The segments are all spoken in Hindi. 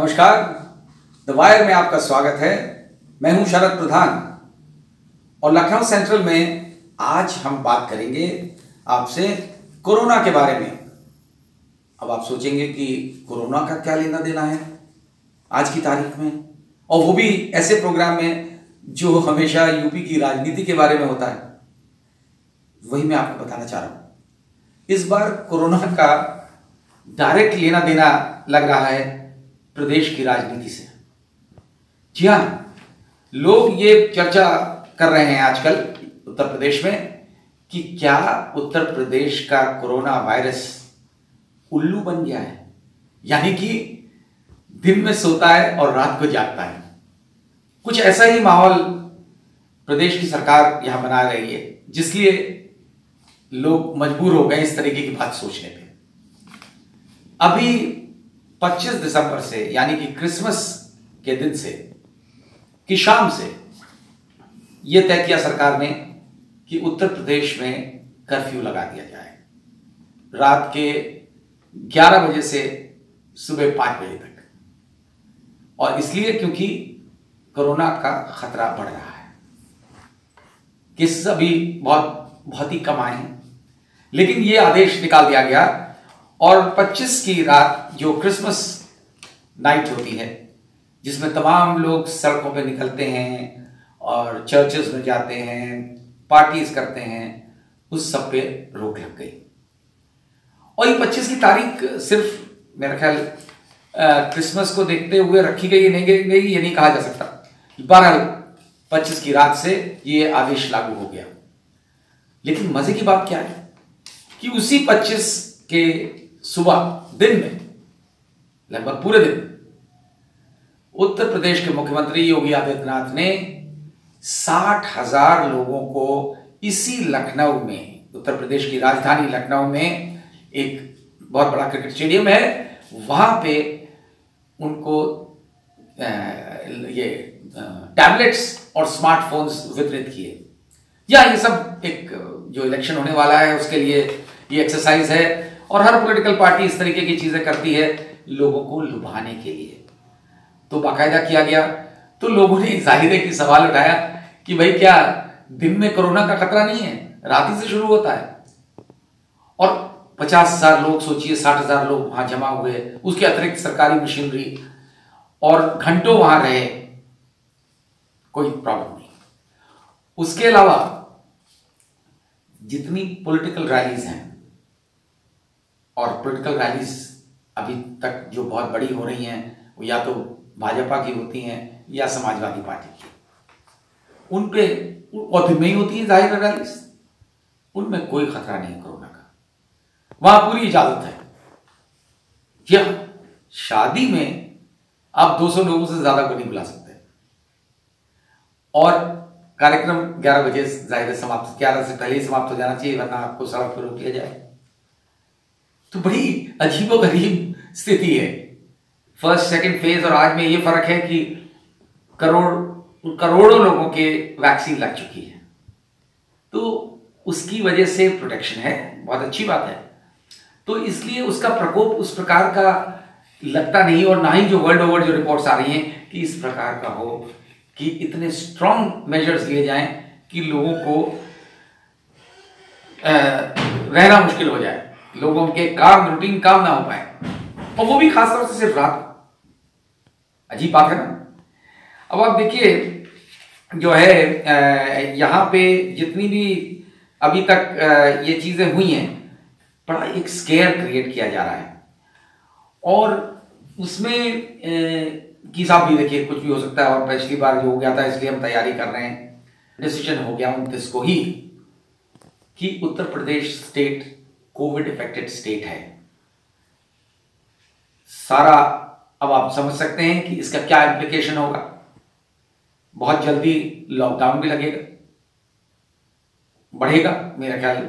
नमस्कार, द वायर में आपका स्वागत है। मैं हूं शरद प्रधान और लखनऊ सेंट्रल में आज हम बात करेंगे आपसे कोरोना के बारे में। अब आप सोचेंगे कि कोरोना का क्या लेना देना है आज की तारीख में, और वो भी ऐसे प्रोग्राम में जो हमेशा यूपी की राजनीति के बारे में होता है। वही मैं आपको बताना चाह रहा हूं। इस बार कोरोना का डायरेक्ट लेना देना लग रहा है प्रदेश की राजनीति से। जी हाँ, लोग ये चर्चा कर रहे हैं आजकल उत्तर प्रदेश में कि क्या उत्तर प्रदेश का कोरोना वायरस उल्लू बन गया है, यानी कि दिन में सोता है और रात को जागता है। कुछ ऐसा ही माहौल प्रदेश की सरकार यहां बना रही है, जिसलिए लोग मजबूर हो गए इस तरीके की बात सोचने पे। अभी 25 दिसंबर से, यानी कि क्रिसमस के दिन से की शाम से यह तय किया सरकार ने कि उत्तर प्रदेश में कर्फ्यू लगा दिया जाए, रात के 11 बजे से सुबह 5 बजे तक। और इसलिए क्योंकि कोरोना का खतरा बढ़ रहा है, केसेस अभी बहुत ही कम आए हैं, लेकिन यह आदेश निकाल दिया गया। और 25 की रात जो क्रिसमस नाइट होती है, जिसमें तमाम लोग सड़कों पे निकलते हैं और चर्चेस में जाते हैं, पार्टीज करते हैं, उस सब पे रोक लग गई। और ये 25 की तारीख सिर्फ मेरा ख्याल क्रिसमस को देखते हुए रखी गई, नहीं गई ये नहीं कहा जा सकता। बहरहाल 25 की रात से ये आदेश लागू हो गया। लेकिन मजे की बात क्या है कि उसी 25 के सुबह दिन में लगभग पूरे दिन उत्तर प्रदेश के मुख्यमंत्री योगी आदित्यनाथ ने 60,000 लोगों को इसी लखनऊ में, उत्तर प्रदेश की राजधानी लखनऊ में एक बहुत बड़ा क्रिकेट स्टेडियम है, वहां पे उनको ये टैबलेट्स और स्मार्टफोन्स वितरित किए। या ये सब एक जो इलेक्शन होने वाला है उसके लिए ये एक्सरसाइज है, और हर पॉलिटिकल पार्टी इस तरीके की चीजें करती है लोगों को लुभाने के लिए। तो बाकायदा किया गया। तो लोगों ने जाहिर है कि सवाल उठाया कि भाई क्या दिन में कोरोना का खतरा नहीं है, रात ही से शुरू होता है। और 50,000 लोग, सोचिए 60,000 लोग वहां जमा हुए, उसके अतिरिक्त सरकारी मशीनरी, और घंटों वहां रहे, कोई प्रॉब्लम नहीं। उसके अलावा जितनी पॉलिटिकल रैलीज हैं, और पॉलिटिकल रैलीज अभी तक जो बहुत बड़ी हो रही हैं वो या तो भाजपा की होती हैं या समाजवादी पार्टी की, उन पे और दिन में ही होती है जाहिर रैलीज, उनमें कोई खतरा नहीं कोरोना का, वहां पूरी इजाजत है। क्या शादी में आप 200 लोगों से ज्यादा को नहीं बुला सकते, और कार्यक्रम 11 बजे जाहिर समाप्त, 11 से पहले ही समाप्त हो जाना चाहिए, वरना आपको सड़क पर रोक लिया जाए। तो बड़ी अजीबोगरीब स्थिति है। फर्स्ट सेकंड फेज और आज में ये फर्क है कि करोड़ों लोगों के वैक्सीन लग चुकी है, तो उसकी वजह से प्रोटेक्शन है, बहुत अच्छी बात है। तो इसलिए उसका प्रकोप उस प्रकार का लगता नहीं, और ना ही जो वर्ल्ड ओवर जो रिपोर्ट्स आ रही हैं कि इस प्रकार का हो कि इतने स्ट्रॉन्ग मेजर्स लिए जाएं कि लोगों को रहना मुश्किल हो जाए, लोगों के रूटीन काम ना हो पाए, और वो भी खासतौर से सिर्फ रात को। अजीब बात है ना। अब आप देखिए जो है यहाँ पे जितनी भी अभी तक ये चीजें हुई हैं, बड़ा एक स्केयर क्रिएट किया जा रहा है, और उसमें की साहब भी देखिए कुछ भी हो सकता है। और पिछली बार जो हो गया था, इसलिए हम तैयारी कर रहे हैं। डिसीजन हो गया 29 को ही कि Uttar Pradesh state Covid affected state है सारा। अब आप समझ सकते हैं कि इसका क्या इम्प्लीकेशन होगा। बहुत जल्दी लॉकडाउन भी लगेगा, बढ़ेगा मेरा ख्याल।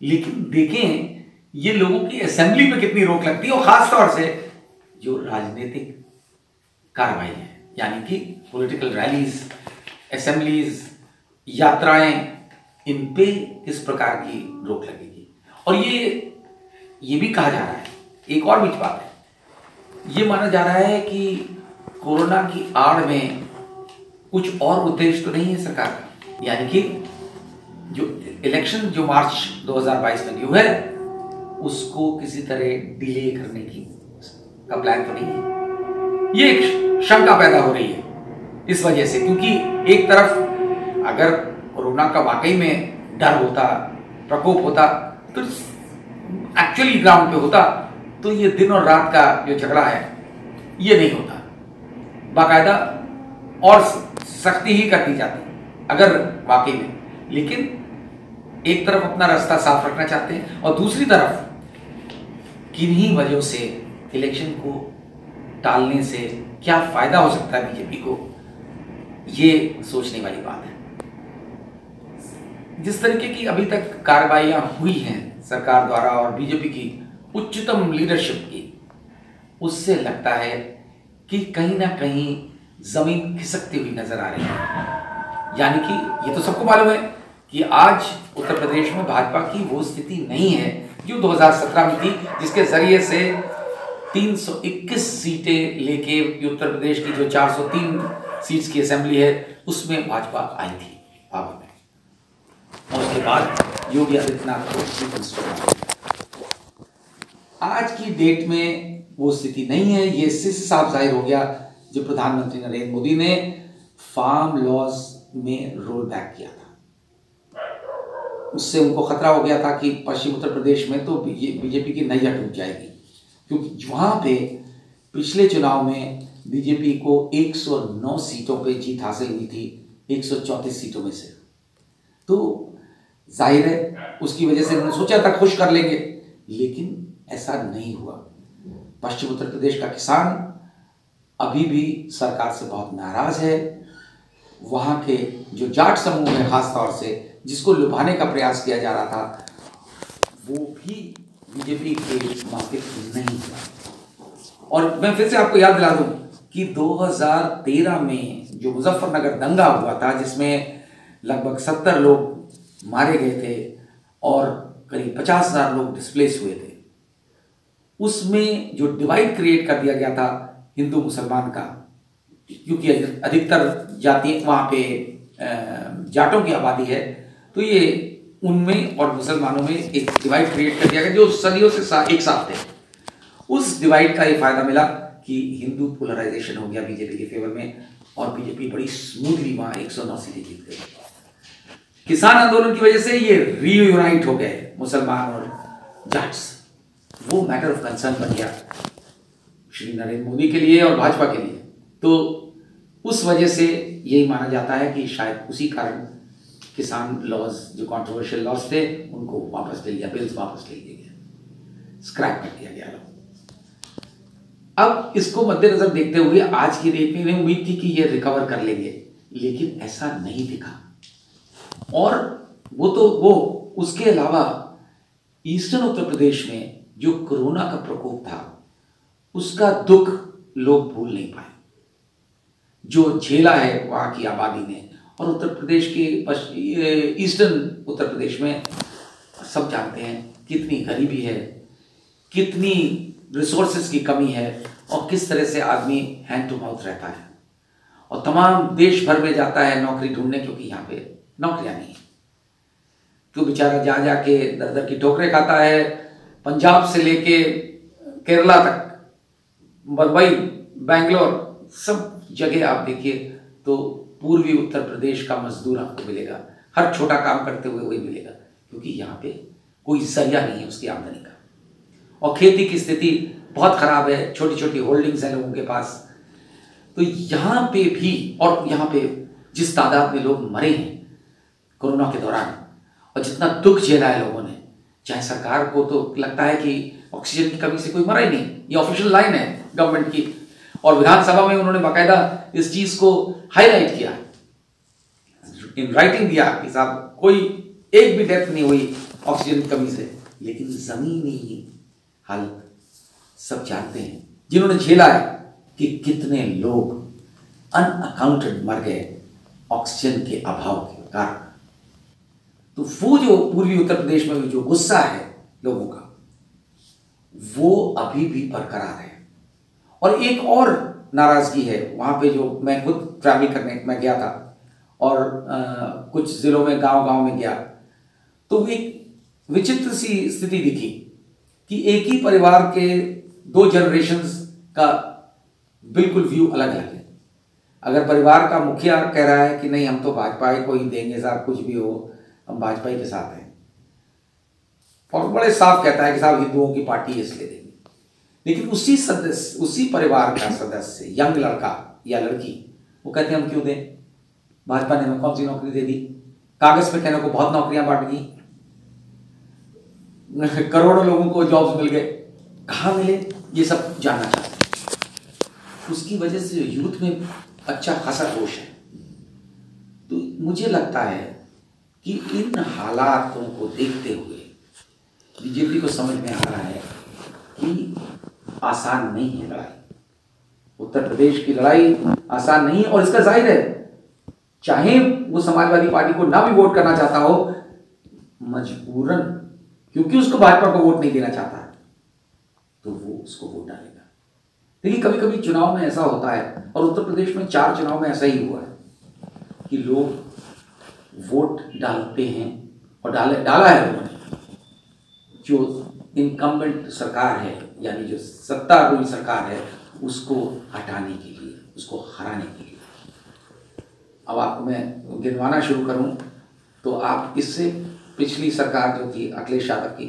लेकिन देखें ये लोगों की असेंबली पे कितनी रोक लगती है, और खासतौर से जो राजनीतिक कार्रवाई है, यानी कि पॉलिटिकल रैलीज, असेंबलीज, यात्राएं, इन पे किस प्रकार की रोक लगेगी। और ये भी कहा जा रहा है, एक और भी बात है ये माना जा रहा है कि कोरोना की आड़ में कुछ और उद्देश्य तो नहीं है सरकार का, यानी कि जो इलेक्शन जो मार्च 2022 में ड्यू है उसको किसी तरह डिले करने की का प्लान तो नहीं है। ये एक शंका पैदा हो रही है इस वजह से, क्योंकि एक तरफ अगर कोरोना का वाकई में डर होता, प्रकोप होता, तो एक्चुअली ग्राउंड पे होता तो ये दिन और रात का जो झगड़ा है ये नहीं होता, बाकायदा और सख्ती ही कर दी जाती अगर वाकई में। लेकिन एक तरफ अपना रास्ता साफ रखना चाहते हैं और दूसरी तरफ किन्हीं वजहों से इलेक्शन को टालने से क्या फायदा हो सकता है बीजेपी को, ये सोचने वाली बात है। जिस तरीके की अभी तक कार्रवाइयां हुई हैं सरकार द्वारा और बीजेपी की उच्चतम लीडरशिप की, उससे लगता है कि कहीं ना कहीं जमीन खिसकती हुई नजर आ रही है। यानी कि ये तो सबको मालूम है कि आज उत्तर प्रदेश में भाजपा की वो स्थिति नहीं है जो 2017 में थी, जिसके जरिए से 321 सीटें लेके उत्तर प्रदेश की जो 403 सीट्स की असेंबली है उसमें भाजपा आई थी पावर में, और उसके बाद योगी आदित्यनाथ को। आज की डेट में वो स्थिति नहीं है। ये साफ जाहिर हो गया जब प्रधानमंत्री नरेंद्र मोदी ने फार्म लॉज में रोल बैक किया था। उससे उनको खतरा हो गया था कि पश्चिम उत्तर प्रदेश में तो बीजेपी की नैया टूट जाएगी, क्योंकि वहां पे पिछले चुनाव में बीजेपी को 109 सीटों पे जीत हासिल हुई थी 134 सीटों में से। तो जाहिर है उसकी वजह से उन्होंने सोचा था खुश कर लेंगे, लेकिन ऐसा नहीं हुआ। पश्चिम उत्तर प्रदेश का किसान अभी भी सरकार से बहुत नाराज है। वहां के जो जाट समूह है खासतौर से, जिसको लुभाने का प्रयास किया जा रहा था, वो भी बीजेपी के मौके नहीं हुआ। और मैं फिर से आपको याद दिला दूं कि 2013 में जो मुजफ्फरनगर दंगा हुआ था, जिसमें लगभग 70 लोग मारे गए थे और करीब 50,000 लोग डिस्प्लेस हुए थे, उसमें जो डिवाइड क्रिएट कर दिया गया था हिंदू मुसलमान का, क्योंकि अधिकतर जाति वहाँ पे जाटों की आबादी है, तो ये उनमें और मुसलमानों में एक डिवाइड क्रिएट कर दिया गया जो सदियों से एक साथ थे। उस डिवाइड का ये फायदा मिला कि हिंदू पोलराइजेशन हो गया बीजेपी के फेवर में, और बीजेपी बड़ी स्मूथली वहाँ 109 सीटें जीत गई। किसान आंदोलन की वजह से ये रीयूनाइट हो गए मुसलमान और जाट्स, वो मैटर ऑफ कंसर्न बन गया श्री नरेंद्र मोदी के लिए और भाजपा के लिए। तो उस वजह से यही माना जाता है कि शायद उसी कारण किसान लॉज, जो कंट्रोवर्शियल लॉज थे, उनको वापस ले लिया, बिल्स वापस ले लिए गए, स्क्रैप कर दिया गया। अब इसको मद्देनजर देखते हुए आज की डेट में उम्मीद थी कि ये रिकवर कर लेंगे, लेकिन ऐसा नहीं दिखा। और वो उसके अलावा ईस्टर्न उत्तर प्रदेश में जो कोरोना का प्रकोप था, उसका दुख लोग भूल नहीं पाए, जो झेला है वहां की आबादी ने। और उत्तर प्रदेश के ईस्टर्न उत्तर प्रदेश में सब जानते हैं कितनी गरीबी है, कितनी रिसोर्सेज की कमी है, और किस तरह से आदमी हैंड टू माउथ रहता है, और तमाम देश भर में जाता है नौकरी ढूंढने, क्योंकि यहाँ पे नौकरियां नहीं है। तो बेचारा जा जाके दर दर की ठोकरें खाता है। पंजाब से लेके केरला तक, मुंबई, बेंगलोर, सब जगह आप देखिए तो पूर्वी उत्तर प्रदेश का मजदूर आपको मिलेगा, हर छोटा काम करते हुए वही मिलेगा, क्योंकि यहाँ पे कोई जरिया नहीं है उसकी आमदनी का। और खेती की स्थिति बहुत खराब है, छोटी छोटी होल्डिंग्स हैं लोगों के पास। तो यहाँ पे भी, और यहाँ पे जिस तादाद में लोग मरे हैं कोरोना के दौरान, और जितना दुख झेला है लोगों ने, चाहे सरकार को तो लगता है कि ऑक्सीजन की कमी से कोई मरा ही नहीं, ये ऑफिशियल लाइन है गवर्नमेंट की, और विधानसभा में उन्होंने बाकायदा इस चीज को हाईलाइट किया, इन राइटिंग दिया कि साहब कोई एक भी डेथ नहीं हुई ऑक्सीजन की कमी से। लेकिन जमीनी हालत सब जानते हैं, जिन्होंने झेला है कि कितने लोग अनअकाउंटेड मर गए ऑक्सीजन के अभाव के कारण। तो वो जो पूर्वी उत्तर प्रदेश में जो गुस्सा है लोगों का, वो अभी भी बरकरार है। और एक और नाराजगी है वहाँ पे, जो मैं खुद ट्रैवल करने मैं गया था और कुछ जिलों में गांव में गया, तो एक विचित्र सी स्थिति दिखी कि एक ही परिवार के 2 जनरेशन्स का बिल्कुल व्यू अलग अलग है। अगर परिवार का मुखिया कह रहा है कि नहीं हम तो भाजपा को ही देंगे साहब, कुछ भी हो हम भाजपा के साथ हैं, और बड़े साफ कहता है कि साहब हिंदुओं की पार्टी इसलिए देंगे, लेकिन उसी परिवार का सदस्य, यंग लड़का या लड़की, वो कहते हैं हम क्यों दें, भाजपा ने हमें कौन सी नौकरी दे दी, कागज पे कहने को बहुत नौकरियां बांट दी, करोड़ों लोगों को जॉब्स मिल गए, कहाँ मिले, ये सब जानना चाहते हैं। उसकी वजह से यूथ में अच्छा खासा जोश है। तो मुझे लगता है कि इन हालातों को देखते हुए बीजेपी को समझ में आ रहा है कि आसान नहीं है लड़ाई, उत्तर प्रदेश की लड़ाई आसान नहीं है। और इसका जाहिर है, चाहे वो समाजवादी पार्टी को ना भी वोट करना चाहता हो, मजबूरन, क्योंकि उसको भाजपा को वोट नहीं देना चाहता है, तो वो उसको वोट डालेगा। लेकिन कभी कभी चुनाव में ऐसा होता है, और उत्तर प्रदेश में 4 चुनाव में ऐसा ही हुआ है कि लोग वोट डालते हैं, और डाला है लोगों ने जो इनकम्बेंट सरकार है, यानी जो सत्तारूढ़ सरकार है, उसको हटाने के लिए, उसको हराने के लिए। अब आपको मैं गिनवाना शुरू करूं तो आप इससे पिछली सरकार जो थी अखिलेश यादव की,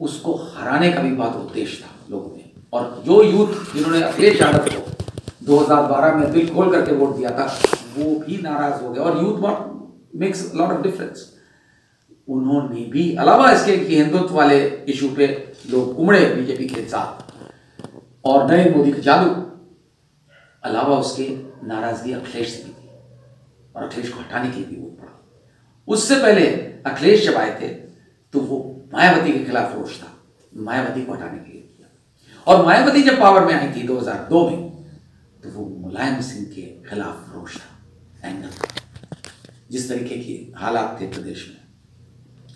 उसको हराने का भी बहुत उद्देश्य था लोगों में, और जो यूथ जिन्होंने अखिलेश यादव को 2012 में दिल खोल करके वोट दिया था, वो भी नाराज हो गए। और youth makes lot of difference. उन्होंने भी, अलावा इसके कि हिंदुत्व वाले इशू पे लोग उमड़े बीजेपी के साथ, और नरेंद्र मोदी का जादू, अलावा उसके नाराजगी अखिलेश से भी थी, और अखिलेश को हटाने के लिए भी वोट पड़ा। उससे पहले अखिलेश जब आए थे तो वो मायावती के खिलाफ रोष था, मायावती को हटाने के लिए किया। और मायावती जब पावर में आई थी 2002 में, तो वो मुलायम सिंह के खिलाफ रोष था, एंगर था। जिस तरीके के हालात थे प्रदेश में,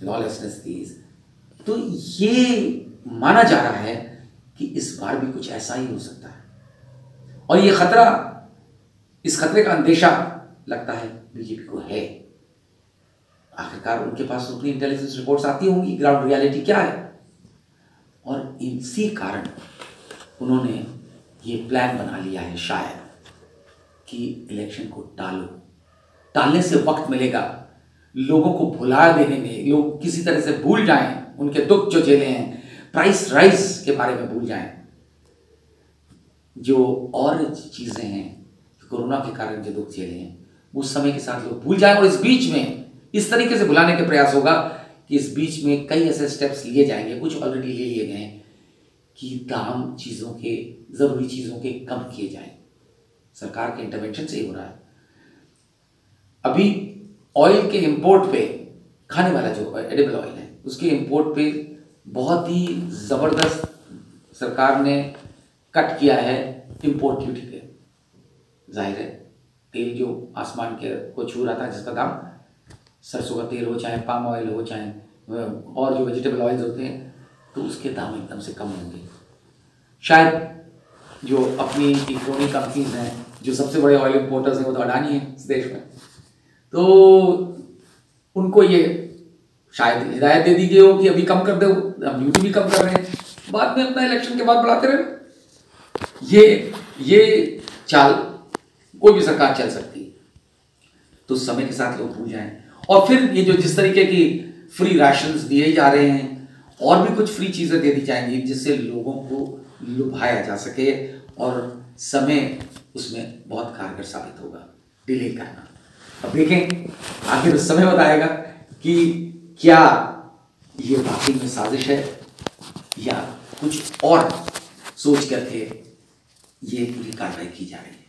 लॉलेसनेस थी, तो ये माना जा रहा है कि इस बार भी कुछ ऐसा ही हो सकता है। और ये खतरा, इस खतरे का अंदेशा लगता है बीजेपी को है। आखिरकार उनके पास उतनी इंटेलिजेंस रिपोर्ट्स आती होंगी, ग्राउंड रियलिटी क्या है, और इसी कारण उन्होंने ये प्लान बना लिया है शायद कि इलेक्शन को टालने से वक्त मिलेगा, लोगों को भुला देने में, लोग किसी तरह से भूल जाएं उनके दुख जो झेले हैं, प्राइस राइज के बारे में भूल जाएं, जो और चीजें हैं, कोरोना के कारण जो दुख झेले हैं, उस समय के साथ लोग भूल जाएं। और इस बीच में इस तरीके से भुलाने का प्रयास होगा कि इस बीच में कई ऐसे स्टेप्स लिए जाएंगे, कुछ ऑलरेडी ले लिए गए हैं, कि दाम चीज़ों के, ज़रूरी चीज़ों के कम किए जाएं। सरकार के इंटरवेंशन से ही हो रहा है। अभी ऑयल के इंपोर्ट पे, खाने वाला जो एडिबल ऑयल है, उसके इंपोर्ट पे बहुत ही ज़बरदस्त सरकार ने कट किया है इंपोर्ट ड्यूटी पे। जाहिर है, तेल जो आसमान के को छू रहा था, जिसका दाम, सरसों का तेल हो, चाहे पाम ऑयल हो, चाहे और जो वेजिटेबल ऑयल्स होते हैं, तो उसके दाम एकदम से कम होंगे। शायद जो अपनी क्रोनी कंपनीज हैं, जो सबसे बड़े ऑयल इंपोर्टर्स हैं, वो तो अडानी है इस देश में, तो उनको ये शायद हिदायत दे दी गई हो कि अभी कम कर दो, हम ड्यूटी भी कम कर रहे हैं, बाद में अपना इलेक्शन के बाद बढ़ाते रहे। ये चाल कोई भी सरकार चल सकती है। तो समय के साथ लोग भूल जाएं, और फिर ये जो जिस तरीके की फ्री राशंस दिए जा रहे हैं, और भी कुछ फ्री चीज़ें दे दी जाएंगी जिससे लोगों को लुभाया जा सके, और समय उसमें बहुत कारगर साबित होगा डिले करना। अब देखें, आखिर समय बताएगा कि क्या ये वाकई में साजिश है या कुछ और सोच करके ये पूरी कार्रवाई की जा रही है।